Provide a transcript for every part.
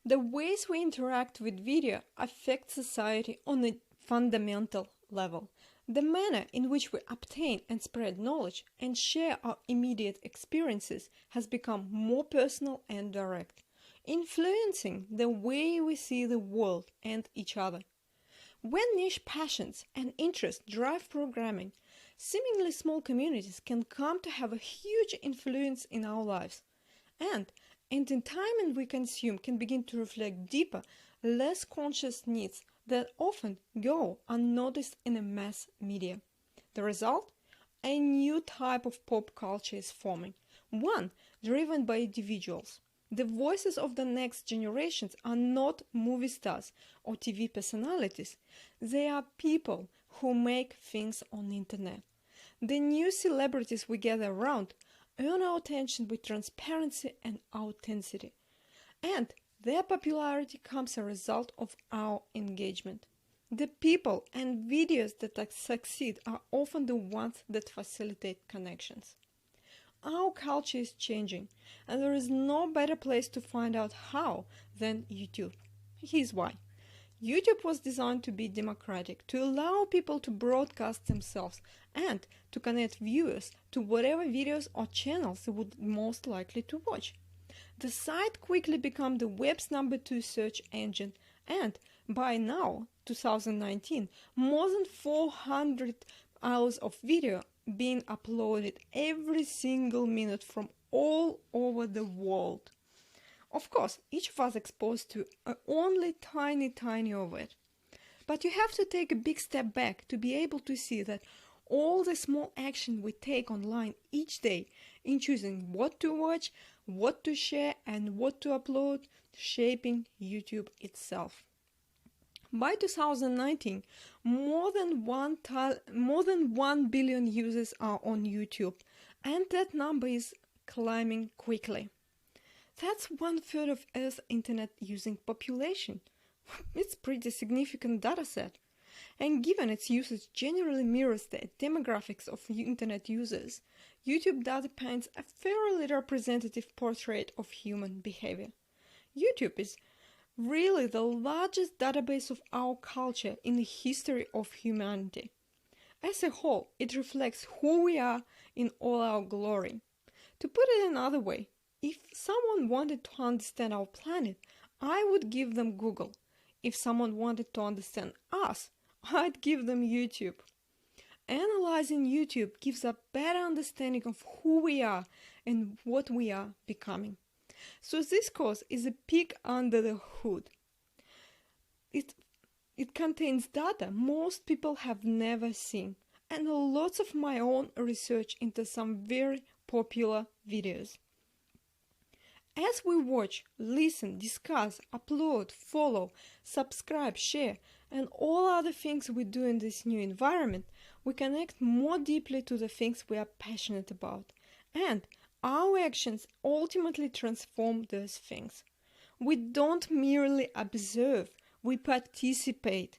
The ways we interact with video affect society on a fundamental level. The manner in which we obtain and spread knowledge and share our immediate experiences has become more personal and direct, influencing the way we see the world and each other. When niche passions and interests drive programming, seemingly small communities can come to have a huge influence in our lives. And entertainment we consume can begin to reflect deeper, less conscious needs that often go unnoticed in a mass media. The result? A new type of pop culture is forming, one driven by individuals. The voices of the next generations are not movie stars or TV personalities. They are people who make things on the internet. The new celebrities we gather around earn our attention with transparency and authenticity. And their popularity comes as a result of our engagement. The people and videos that succeed are often the ones that facilitate connections. Our culture is changing, and there is no better place to find out how than YouTube. Here's why. YouTube was designed to be democratic, to allow people to broadcast themselves and to connect viewers to whatever videos or channels they would most likely to watch. The site quickly became the web's #2 search engine, and by now, 2019, more than 400 hours of video being uploaded every single minute from all over the world. Of course, each of us exposed to only tiny of it. But you have to take a big step back to be able to see that all the small action we take online each day in choosing what to watch, what to share, and what to upload, shaping YouTube itself. By 2019, more than 1 billion users are on YouTube, and that number is climbing quickly. That's 1/3 of Earth's internet using population. It's a pretty significant data set. And given its usage generally mirrors the demographics of internet users, YouTube data paints a fairly representative portrait of human behavior. YouTube is really the largest database of our culture in the history of humanity. As a whole, it reflects who we are in all our glory. To put it another way, if someone wanted to understand our planet, I would give them Google. If someone wanted to understand us, I'd give them YouTube. Analyzing YouTube gives a better understanding of who we are and what we are becoming. So this course is a peek under the hood. It contains data most people have never seen, and lots of my own research into some very popular videos. As we watch, listen, discuss, upload, follow, subscribe, share, and all other things we do in this new environment, we connect more deeply to the things we are passionate about. And our actions ultimately transform those things. We don't merely observe, we participate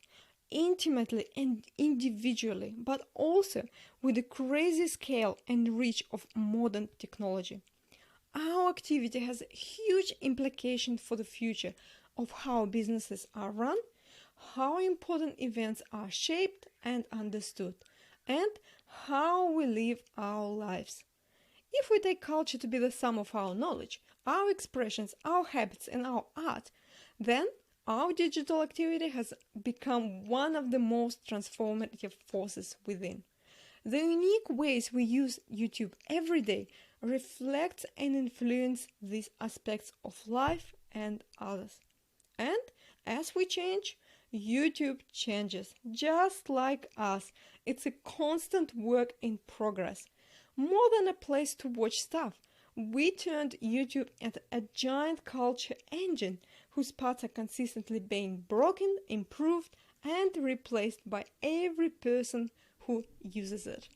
intimately and individually, but also with the crazy scale and reach of modern technology. Our activity has a huge implication for the future of how businesses are run, how important events are shaped and understood, and how we live our lives. If we take culture to be the sum of our knowledge, our expressions, our habits, and our art, then our digital activity has become one of the most transformative forces within. The unique ways we use YouTube every day reflect and influence these aspects of life and others. And as we change, YouTube changes, just like us. It's a constant work in progress. More than a place to watch stuff, we turned YouTube into a giant culture engine whose parts are consistently being broken, improved, and replaced by every person who uses it.